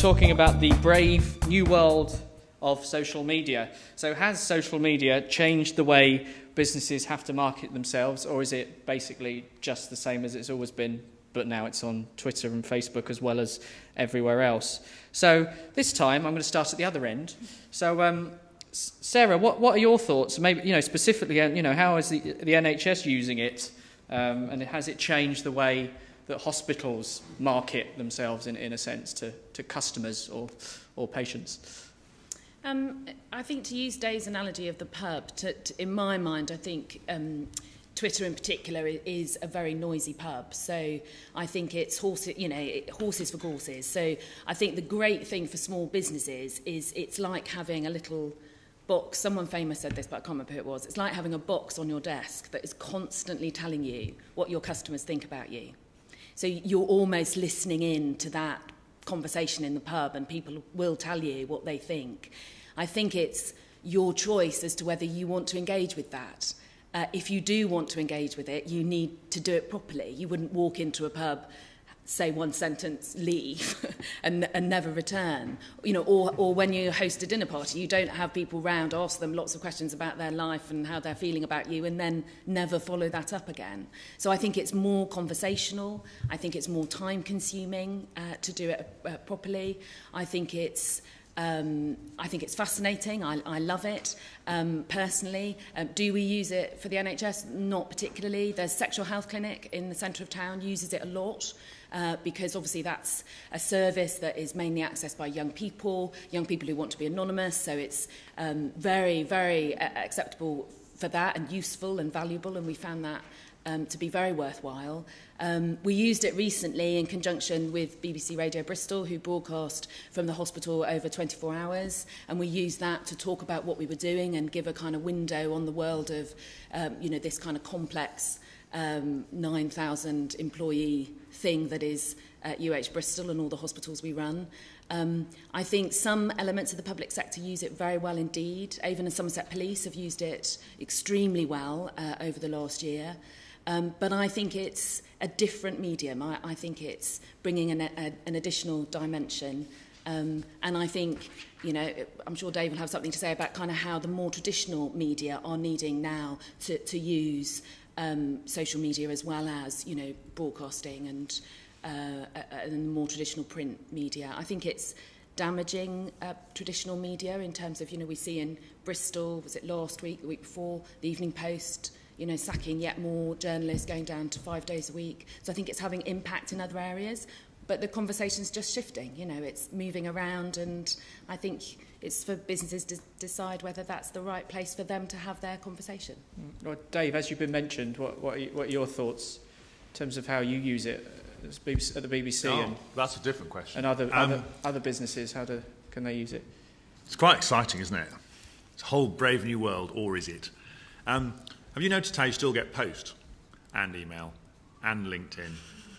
talking about the brave new world of social media. So has social media changed the way businesses have to market themselves, or is it basically just the same as it's always been, but now it's on Twitter and Facebook as well as everywhere else? So this time I'm going to start at the other end. So Sarah, what are your thoughts? Maybe, specifically, how is the NHS using it, and has it changed the way that hospitals market themselves in a sense to customers or patients? I think, to use Dave's analogy of the pub, in my mind, I think Twitter in particular is a very noisy pub. So I think it's horses for courses. So I think the great thing for small businesses is it's like having a little box. Someone famous said this, but I can't remember who it was. It's like having a box on your desk that is constantly telling you what your customers think about you. So you're almost listening in to that conversation in the pub, and people will tell you what they think. I think it's your choice as to whether you want to engage with that. If you do want to engage with it, you need to do it properly. You wouldn't walk into a pub, say one sentence, leave, and never return. Or when you host a dinner party, you don't have people round, ask them lots of questions about their life and how they're feeling about you, and then never follow that up again. So I think it's more conversational. I think it's more time-consuming to do it properly. I think it's fascinating. I love it personally. Do we use it for the NHS? Not particularly. There's Sexual Health Clinic in the centre of town, uses it a lot. Because obviously that's a service that is mainly accessed by young people who want to be anonymous, so it's very, very acceptable for that, and useful and valuable, and we found that to be very worthwhile. We used it recently in conjunction with BBC Radio Bristol, who broadcast from the hospital over 24 hours, and we used that to talk about what we were doing and give a kind of window on the world of this kind of complex 9,000 employee thing that is UH Bristol and all the hospitals we run. I think some elements of the public sector use it very well indeed. Avon and Somerset Police have used it extremely well over the last year. But I think it's a different medium. I think it's bringing an additional dimension. And I think, I'm sure Dave will have something to say about kind of how the more traditional media are needing now to use social media as well as, broadcasting and more traditional print media. I think it's damaging traditional media in terms of, we see in Bristol, was it last week, the week before, the Evening Post, sacking yet more journalists, going down to 5 days a week. So I think it's having impact in other areas, but the conversation's just shifting, it's moving around, and I think it's for businesses to decide whether that's the right place for them to have their conversation. Well, Dave, as you've been mentioned, what are your thoughts in terms of how you use it at the BBC? And that's a different question. And other businesses, can they use it? It's quite exciting, isn't it? It's a whole brave new world, or is it? Have you noticed how you still get post and email and LinkedIn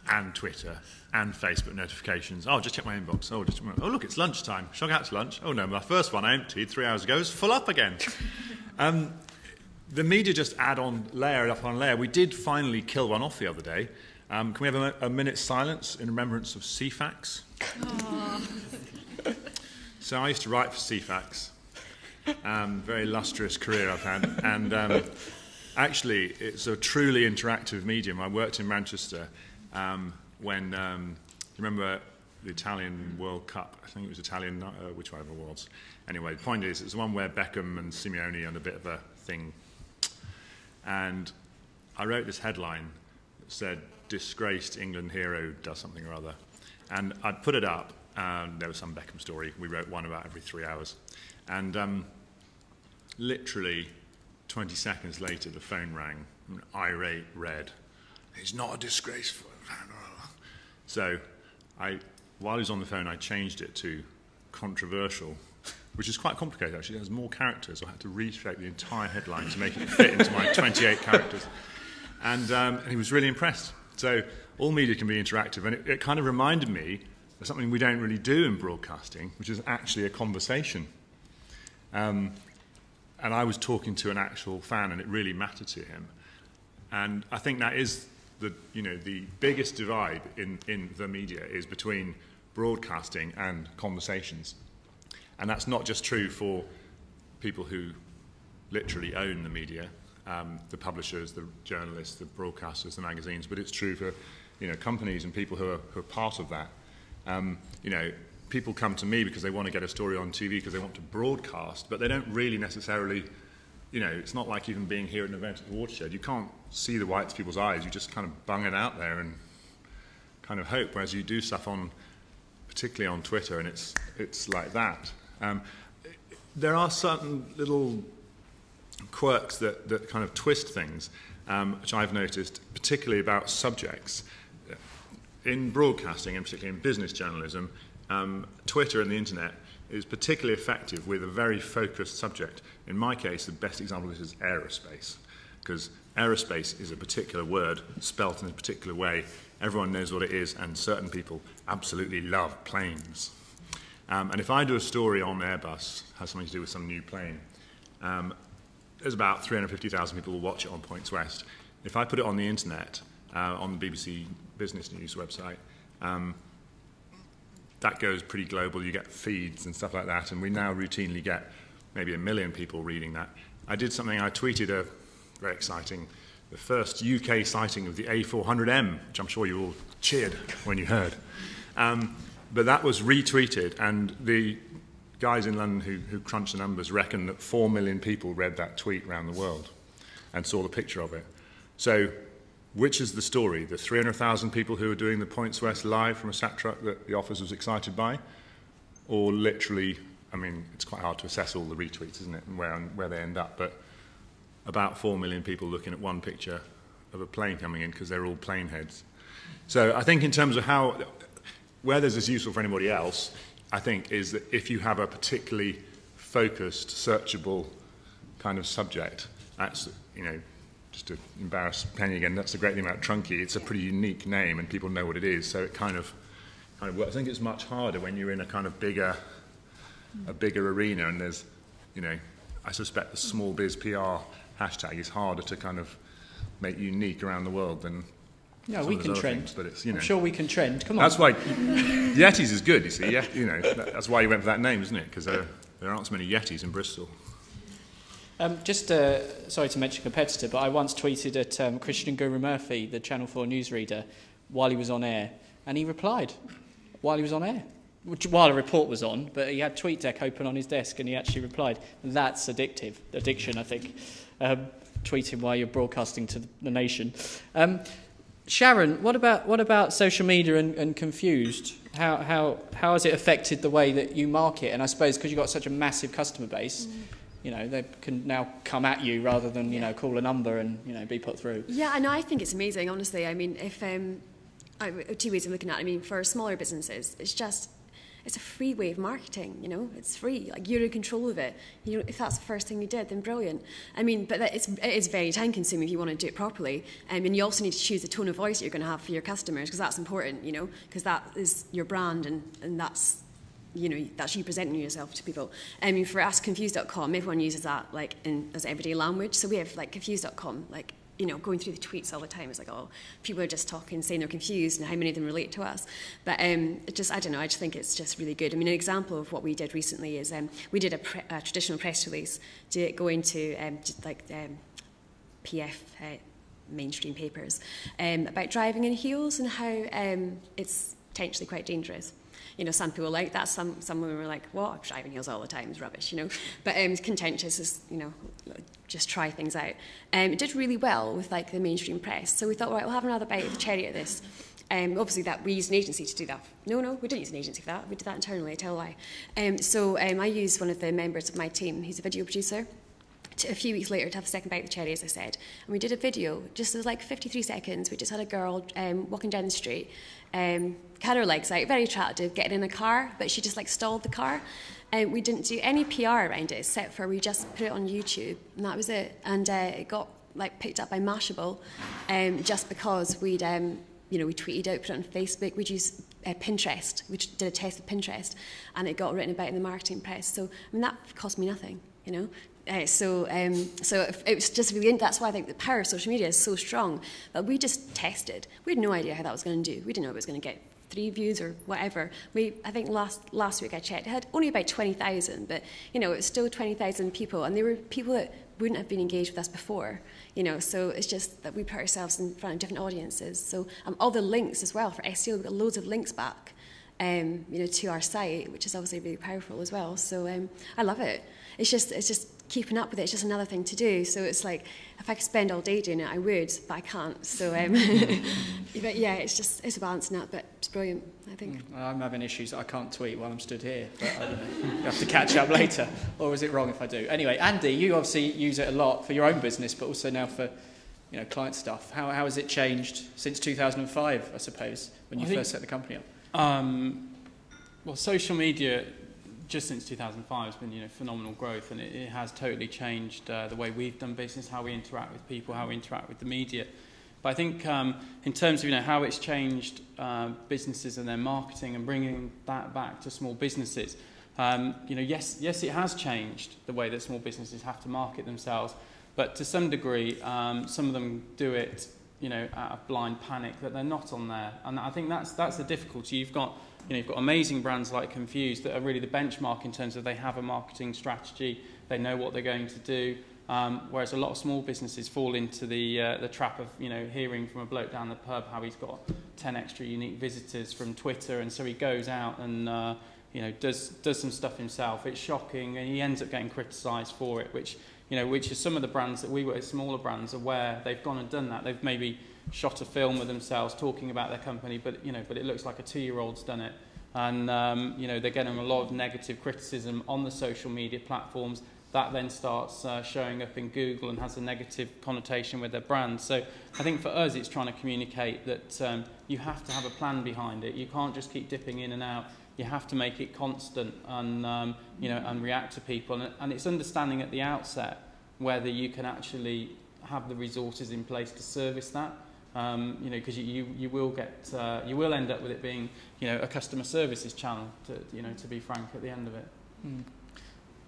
and Twitter and Facebook notifications? Oh, just check my inbox. Oh, look, it's lunchtime. Shall I go out to lunch? Oh, no, my first one I emptied 3 hours ago is full up again. The media just add on layer upon layer. We did finally kill one off the other day. Can we have a minute's silence in remembrance of CFAX? So I used to write for CFAX. Very illustrious career I've had. And actually, it's a truly interactive medium. I worked in Manchester when, you remember the Italian World Cup? I think it was Italian, whichever it was. Anyway, the point is, it's the one where Beckham and Simeone had a bit of a thing. And I wrote this headline that said, "Disgraced England hero does something or other." And I'd put it up, and there was some Beckham story. We wrote one about every 3 hours. And literally 20 seconds later, the phone rang, an irate red. "He's not a disgraceful." So while he was on the phone, I changed it to controversial, which is quite complicated, actually. It has more characters. I had to reshape the entire headline to make it fit into my 28 characters. And he was really impressed. So all media can be interactive. And it kind of reminded me of something we don't really do in broadcasting, which is actually a conversation. And I was talking to an actual fan, and it really mattered to him. And I think that is the biggest divide in the media is between broadcasting and conversations. And that's not just true for people who literally own the media, the publishers, the journalists, the broadcasters, the magazines, but it's true for companies and people who are part of that. People come to me because they want to get a story on TV because they want to broadcast, but they don't really necessarily, it's not like even being here at an event at the Watershed. You can't see the whites of people's eyes. You just kind of bung it out there and kind of hope, whereas you do stuff particularly on Twitter, and it's like that. There are certain little quirks that kind of twist things, which I've noticed, particularly about subjects. In broadcasting, and particularly in business journalism, Twitter and the internet is particularly effective with a very focused subject. In my case, the best example of this is aerospace, because aerospace is a particular word spelt in a particular way. Everyone knows what it is, and certain people absolutely love planes. And if I do a story on Airbus, has something to do with some new plane, there's about 350,000 people who watch it on Points West. If I put it on the internet, on the BBC Business News website, that goes pretty global. You get feeds and stuff like that, and we now routinely get maybe 1 million people reading that. I tweeted very exciting, the first UK sighting of the A400M, which I'm sure you all cheered when you heard. But that was retweeted, and the guys in London who crunch the numbers reckon that 4 million people read that tweet around the world and saw the picture of it. So which is the story? The 300,000 people who are doing the Points West live from a sat truck that the office was excited by? Or literally, it's quite hard to assess all the retweets, isn't it, and where they end up, but about 4 million people looking at one picture of a plane coming in because they're all plane heads. So I think in terms of where this is useful for anybody else, I think, is that if you have a particularly focused, searchable kind of subject, that's, just to embarrass Penny again, that's the great thing about Trunki. It's a pretty unique name, and people know what it is, so it kind of works. I think it's much harder when you're in a kind of bigger arena, and there's, I suspect the small biz PR hashtag is harder to kind of make unique around the world than. Yeah, we can trend. But it's, I'm sure we can trend. Come on. That's why Yetis is good. You see, that's why you went for that name, isn't it? Because there aren't so many Yetis in Bristol. Sorry to mention a competitor, but I once tweeted at Christian Guru Murphy, the Channel 4 newsreader, while he was on air, and he replied while he was on air, while a report was on, but he had TweetDeck open on his desk, and he actually replied. That's addiction, I think, tweeting while you're broadcasting to the nation. Sharon, what about social media and Confused? How has it affected the way that you market? And I suppose because you've got such a massive customer base, they can now come at you rather than call a number and be put through. Yeah, I know. I think it's amazing. Honestly, if two ways of looking at it. For smaller businesses, it's a free way of marketing, it's free, like you're in control of it. If that's the first thing you did, then brilliant. But it is very time consuming if you want to do it properly. And you also need to choose the tone of voice that you're going to have for your customers, because that's important, because that is your brand, and that's, that's you presenting yourself to people. For AskConfused.com, everyone uses that as everyday language. So we have Confused.com, going through the tweets all the time. It's people are just talking, saying they're confused, and how many of them relate to us. But I don't know, I just think it's just really good. An example of what we did recently is we did a traditional press release going to PF mainstream papers about driving in heels and how it's potentially quite dangerous. Some people like that. Some women were like, "What? I'm driving heels all the time. It's rubbish," But contentious is, just try things out. It did really well with the mainstream press. So we thought, right, we'll have another bite of the cherry at this. Obviously, that we used an agency to do that. No, we didn't use an agency for that. We did that internally. I tell a lie. So I used one of the members of my team. He's a video producer. A few weeks later to have a second bite of the cherry, as I said. And we did a video, just it was 53 seconds. We just had a girl walking down the street, had her legs out, very attractive, getting in a car, but she just stalled the car. We didn't do any PR around it, except for we just put it on YouTube, and that was it. And it got picked up by Mashable, just because we tweeted out, put it on Facebook. We'd use Pinterest. We did a test with Pinterest, and it got written about in the marketing press. So that cost me nothing, So it was just really, that's why I think the power of social media is so strong. But we just tested. We had no idea how that was going to do. We didn't know it was going to get 3 views or whatever. I think last week I checked, it had only about 20,000, but you know, it was still 20,000 people, and they were people that wouldn't have been engaged with us before, you know. So it's just that we put ourselves in front of different audiences. So all the links as well for SEO, we've got loads of links back, you know, to our site, which is obviously really powerful as well. So I love it. It's just keeping up with it. It's just another thing to do. So it's like, if I could spend all day doing it, I would, but I can't. So, but yeah, it's a balancing act, but it's brilliant, I think. I'm having issues. I can't tweet while I'm stood here, but I don't know. You have to catch up later, or is it wrong if I do? Anyway, Andy, you obviously use it a lot for your own business, but also now for, you know, client stuff. How has it changed since 2005, I suppose, when you first set the company up? Well, social media, just since 2005, has been, you know, phenomenal growth, and it has totally changed the way we've done business, how we interact with people, how we interact with the media. But I think in terms of, you know, how it's changed businesses and their marketing and bringing that back to small businesses, you know, yes, it has changed the way that small businesses have to market themselves, but to some degree, some of them do it, you know, out of blind panic that they're not on there, and I think that's the difficulty. You've got amazing brands like Confused that are really the benchmark in terms of they have a marketing strategy, they know what they're going to do, whereas a lot of small businesses fall into the trap of, you know, hearing from a bloke down the pub how he's got 10 extra unique visitors from Twitter, and so he goes out and you know, does some stuff himself. It's shocking, and he ends up getting criticised for it, which is some of the brands that we work with, smaller brands, are where they've gone and done that. They've maybe shot a film of themselves talking about their company, but it looks like a 2-year-old's done it, and you know, they're getting a lot of negative criticism on the social media platforms. That then starts showing up in Google and has a negative connotation with their brand. So I think for us, it's trying to communicate that you have to have a plan behind it. You can't just keep dipping in and out. You have to make it constant and you know, and react to people. And it's understanding at the outset whether you can actually have the resources in place to service that. You know, because you will end up with it being, you know, a customer services channel, to be frank, at the end of it.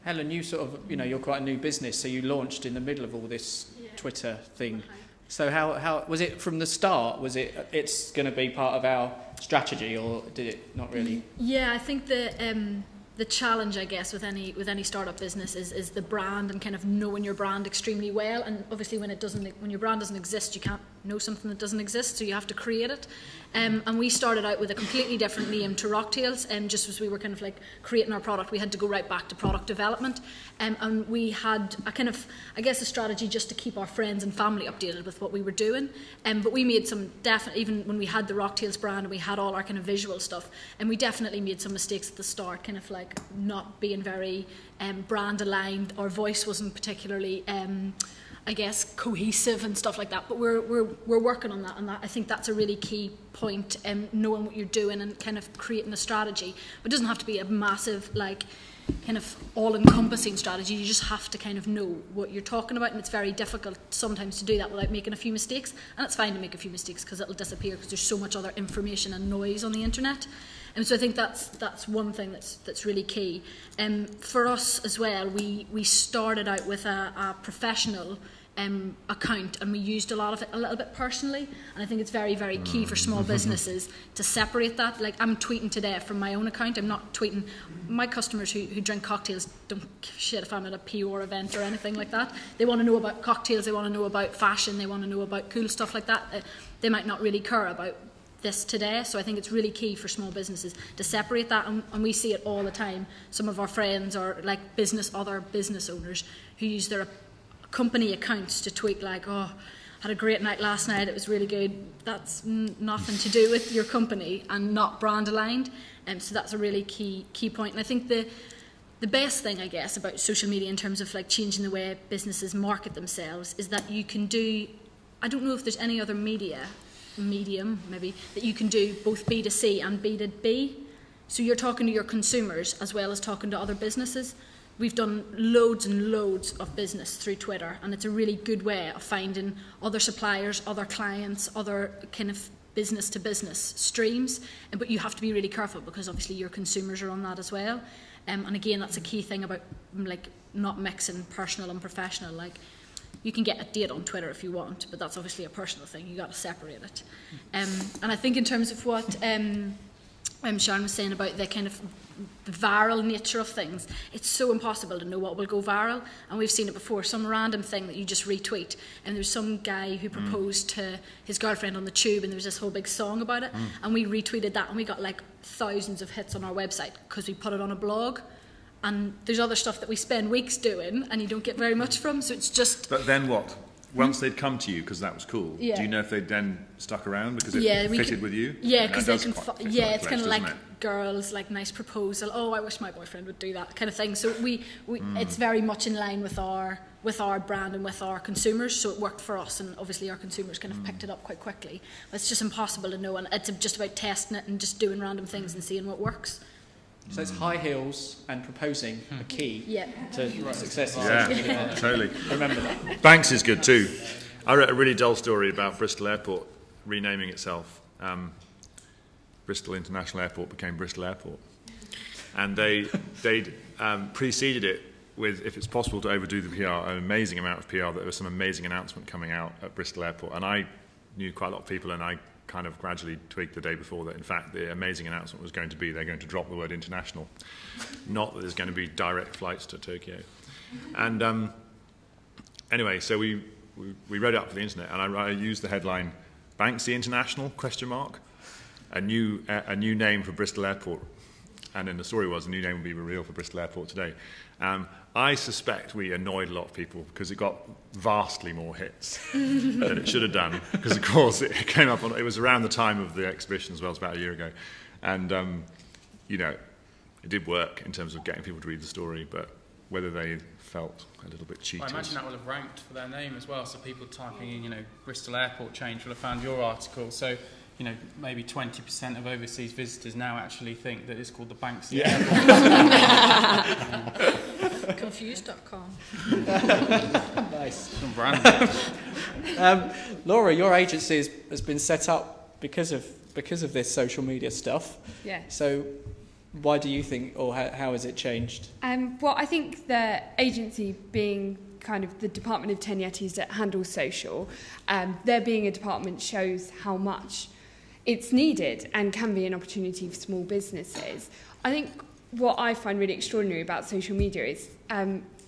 Helen, you sort of, you know, you're quite a new business, so you launched in the middle of all this Twitter thing. So how was it from the start? Was it's going to be part of our strategy, or did it not really? Yeah, I think the challenge, I guess, with any startup business is the brand, and kind of knowing your brand extremely well. And obviously, when your brand doesn't exist, you can't know something that doesn't exist, so you have to create it. And we started out with a completely different name to Rocktails, and just as we were kind of like creating our product, we had to go right back to product development. And we had a strategy just to keep our friends and family updated with what we were doing. But we made some even when we had the Rocktails brand and we had all our kind of visual stuff, and we definitely made some mistakes at the start, kind of like not being very brand aligned. Our voice wasn't particularly cohesive and stuff like that, but we're working on that, and I think that's a really key point, knowing what you're doing and kind of creating a strategy. But it doesn't have to be a massive, like, kind of all-encompassing strategy. You just have to kind of know what you're talking about, and it's very difficult sometimes to do that without making a few mistakes, and it's fine to make a few mistakes because it'll disappear because there's so much other information and noise on the internet. And so I think that's one thing that's really key. For us as well, we started out with a professional account, and we used a lot of it a little bit personally, and I think it's very, very key for small businesses to separate that. Like, I'm tweeting today from my own account. I'm not tweeting. My customers who drink cocktails don't give a shit if I'm at a PR event or anything like that. They want to know about cocktails, they want to know about fashion, they want to know about cool stuff like that. They might not really care about this today. So I think it's really key for small businesses to separate that, and we see it all the time. Some of our friends are like other business owners who use their company accounts to tweet like, oh, had a great night last night, it was really good. That's nothing to do with your company and not brand aligned. So that's a really key point. And I think the best thing, I guess, about social media in terms of like changing the way businesses market themselves is that you can do, I don't know if there's any other medium maybe, that you can do both B2C and B2B. So you're talking to your consumers as well as talking to other businesses. We've done loads and loads of business through Twitter, and it's a really good way of finding other suppliers, other clients, other kind of business-to-business streams. But you have to be really careful because obviously your consumers are on that as well. And again, that's a key thing about like not mixing personal and professional. Like, you can get a date on Twitter if you want, but that's obviously a personal thing. You got to separate it. And I think in terms of what Sharon was saying about the kind of viral nature of things, it's so impossible to know what will go viral, and we've seen it before. Some random thing that you just retweet, and there's some guy who proposed to his girlfriend on the tube, and there was this whole big song about it, and we retweeted that, and we got like thousands of hits on our website because we put it on a blog. And there's other stuff that we spend weeks doing and you don't get very much from, so it's just... But then what? Once they'd come to you because that was cool, do you know if they'd then stuck around because it fitted with you? Yeah, because they can... it's kind of like it? Girls, like nice proposal, oh, I wish my boyfriend would do that kind of thing. So we it's very much in line with our brand and with our consumers, so it worked for us, and obviously our consumers kind of picked it up quite quickly. But it's just impossible to know, and it's just about testing it and just doing random things and seeing what works. So it's high heels and proposing a key to success. Yeah, totally. Remember that. Banks is good too. I read a really dull story about Bristol Airport renaming itself. Bristol International Airport became Bristol Airport. And they preceded it with, if it's possible to overdo the PR, an amazing amount of PR, that there was some amazing announcement coming out at Bristol Airport. And I knew quite a lot of people, and I kind of gradually tweaked the day before that, in fact, the amazing announcement was going to be they're going to drop the word international, not that there's going to be direct flights to Tokyo. And anyway, so we wrote it up for the internet, and I used the headline, Banksy International, ? A new name for Bristol Airport. And then the story was, a new name would be real for Bristol Airport today. I suspect we annoyed a lot of people because it got vastly more hits than it should have done. Because, of course, it came up it was around the time of the exhibition as well, it was about a year ago. And, you know, it did work in terms of getting people to read the story, but whether they felt a little bit cheated. I imagine that will have ranked for their name as well, so people typing in, you know, Bristol Airport change will have found your article. So, you know, maybe 20% of overseas visitors now actually think that it's called the Banksy Airport. Confused.com. Nice. Some brand. Laura, your agency has been set up because of this social media stuff. Yeah. So why do you think, or how has it changed? Well, I think the agency being kind of the department of 10 Yetis that handles social, there being a department shows how much it's needed and can be an opportunity for small businesses. I think what I find really extraordinary about social media is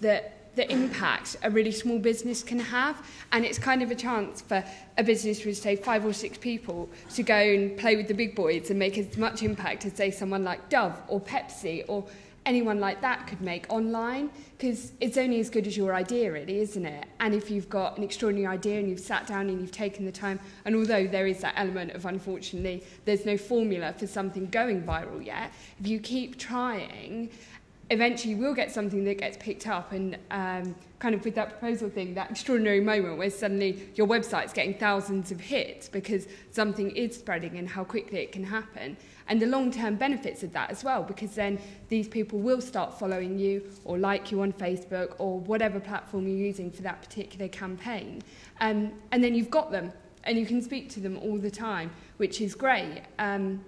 the impact a really small business can have, and it's kind of a chance for a business with, say, 5 or 6 people to go and play with the big boys and make as much impact as, say, someone like Dove or Pepsi or anyone like that could make online, because it's only as good as your idea, really, isn't it? And if you've got an extraordinary idea and you've sat down and you've taken the time, and although there is that element of, unfortunately, there's no formula for something going viral yet, if you keep trying, eventually you will get something that gets picked up. And kind of with that proposal thing, that extraordinary moment where suddenly your website's getting thousands of hits because something is spreading and how quickly it can happen. And the long-term benefits of that as well, because then these people will start following you or like you on Facebook or whatever platform you're using for that particular campaign. And then you've got them and you can speak to them all the time, which is great. And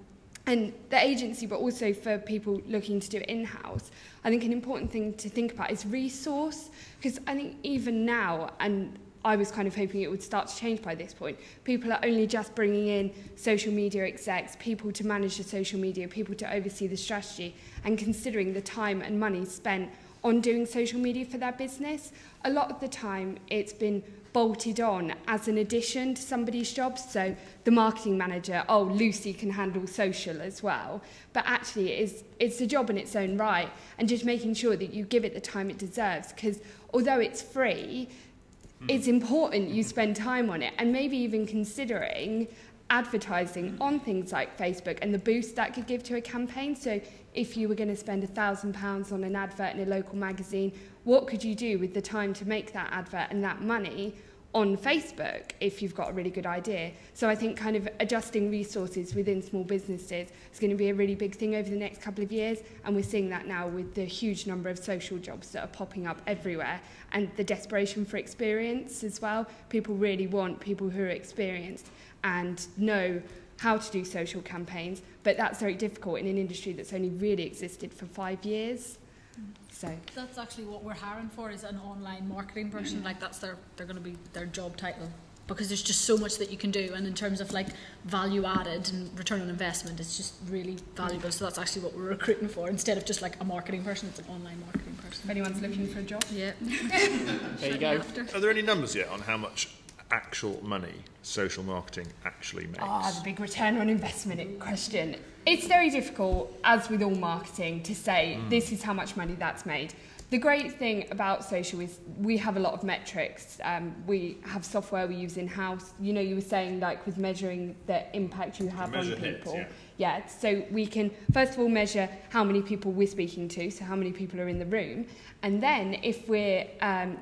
the agency, but also for people looking to do it in-house, I think an important thing to think about is resource, because I think even now, and I was kind of hoping it would start to change by this point, people are only just bringing in social media execs, people to manage the social media, people to oversee the strategy, and considering the time and money spent on doing social media for their business. A lot of the time it's been bolted on as an addition to somebody's job. So the marketing manager, oh, Lucy can handle social as well. But actually it's a job in its own right, and just making sure that you give it the time it deserves, because although it's free, it's important you spend time on it, and maybe even considering advertising on things like Facebook and the boost that could give to a campaign. So if you were going to spend £1,000 on an advert in a local magazine, what could you do with the time to make that advert and that money on Facebook if you've got a really good idea? So I think kind of adjusting resources within small businesses is going to be a really big thing over the next couple of years, and we're seeing that now with the huge number of social jobs that are popping up everywhere, and the desperation for experience as well. People really want people who are experienced and know how to do social campaigns, but that's very difficult in an industry that's only really existed for 5 years. So that's actually what we're hiring for, is an online marketing person. Like that's they're going to be their job title, because there's just so much that you can do, and in terms of like value added and return on investment, it's just really valuable. So that's actually what we're recruiting for, instead of just like a marketing person. It's an online marketing person. If anyone's looking for a job, yeah. There you go. Are there any numbers yet on how much actual money social marketing actually makes? the big return on investment question. It's very difficult, as with all marketing, to say this is how much money that's made. The great thing about social is we have a lot of metrics. We have software we use in-house. You know, you were saying, like, with measuring the impact you have on people. Hits, yeah, so we can, first of all, measure how many people we're speaking to, so how many people are in the room. And then if we're,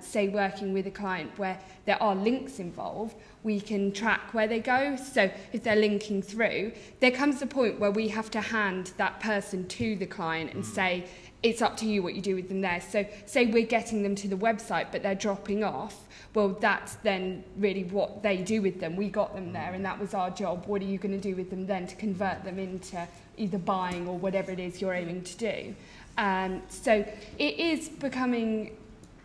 say, working with a client where there are links involved, we can track where they go. So if they're linking through, there comes a point where we have to hand that person to the client and say, it's up to you what you do with them there. So say we're getting them to the website, but they're dropping off. Well, that's then really what they do with them. We got them there, and that was our job. What are you going to do with them then to convert them into either buying or whatever it is you're aiming to do? So it is becoming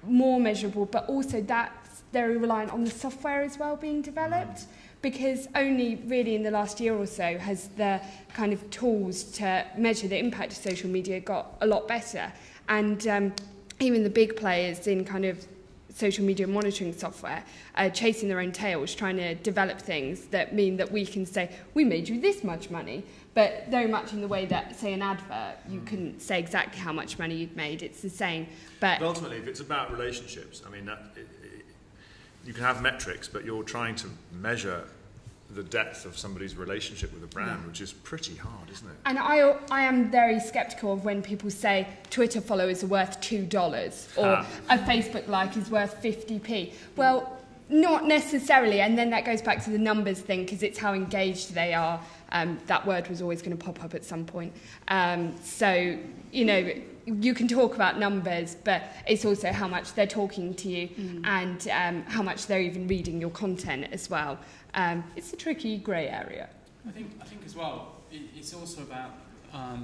more measurable, but also that's very reliant on the software as well being developed, because only really in the last year or so has the kind of tools to measure the impact of social media got a lot better. And even the big players in kind of social media monitoring software are chasing their own tails, trying to develop things that mean that we can say, we made you this much money, but very much in the way that, say, an advert, you couldn't say exactly how much money you'd made. It's the same. But ultimately, if it's about relationships, I mean, you can have metrics, but you're trying to measure the depth of somebody's relationship with a brand, which is pretty hard, isn't it? And I am very sceptical of when people say Twitter followers are worth $2 or a Facebook like is worth 50p. Well, not necessarily, and then that goes back to the numbers thing, because it's how engaged they are. That word was always going to pop up at some point. So, you know, you can talk about numbers, but it's also how much they're talking to you and how much they're even reading your content as well. It's a tricky grey area. I think as well, it's also about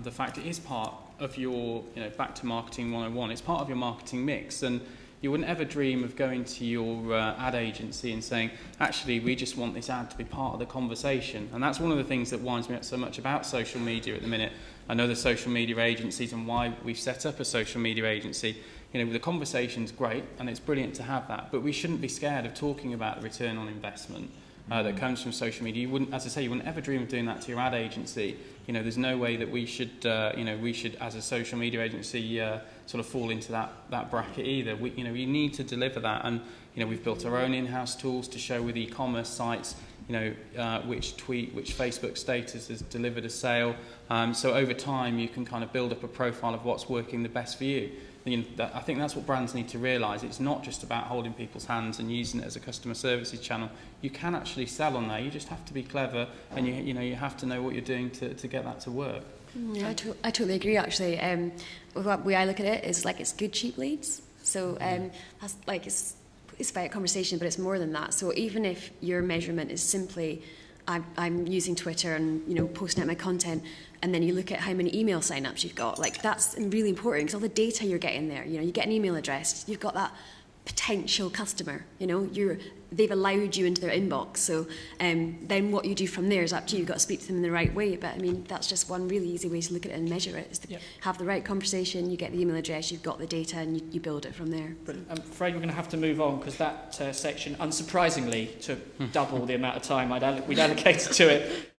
the fact it is part of your, you know, back to marketing 101, it's part of your marketing mix. And you wouldn't ever dream of going to your ad agency and saying, actually, we just want this ad to be part of the conversation. And that's one of the things that winds me up so much about social media at the minute. I know the social media agencies and why we've set up a social media agency. You know, the conversation's great and it's brilliant to have that, but we shouldn't be scared of talking about the return on investment that comes from social media. You wouldn't, as I say, you wouldn't ever dream of doing that to your ad agency. You know, there's no way that we should, you know, we should, as a social media agency, sort of fall into that bracket either. You know, you need to deliver that, and you know, we've built our own in-house tools to show with e-commerce sites, you know, which Facebook status has delivered a sale. So over time, you can kind of build up a profile of what's working the best for you. You know, I think that's what brands need to realise. It's not just about holding people's hands and using it as a customer services channel. You can actually sell on there. You just have to be clever, and you know, you have to know what you're doing to get that to work. Yeah, I totally agree. Actually, the way I look at it is like it's good cheap leads. So that's like it's about a conversation, but it's more than that. So even if your measurement is simply I'm using Twitter and, you know, posting out my content, and then you look at how many email sign-ups you've got, like that's really important, because all the data you're getting there, you know, you get an email address, you've got that potential customer, you know, they've allowed you into their inbox. So then what you do from there is up to you. You've got to speak to them in the right way. But I mean, that's just one really easy way to look at it and measure it, is to have the right conversation, you get the email address, you've got the data, and you build it from there. I'm afraid we're going to have to move on, because that section, unsurprisingly, took double the amount of time we'd allocated to it.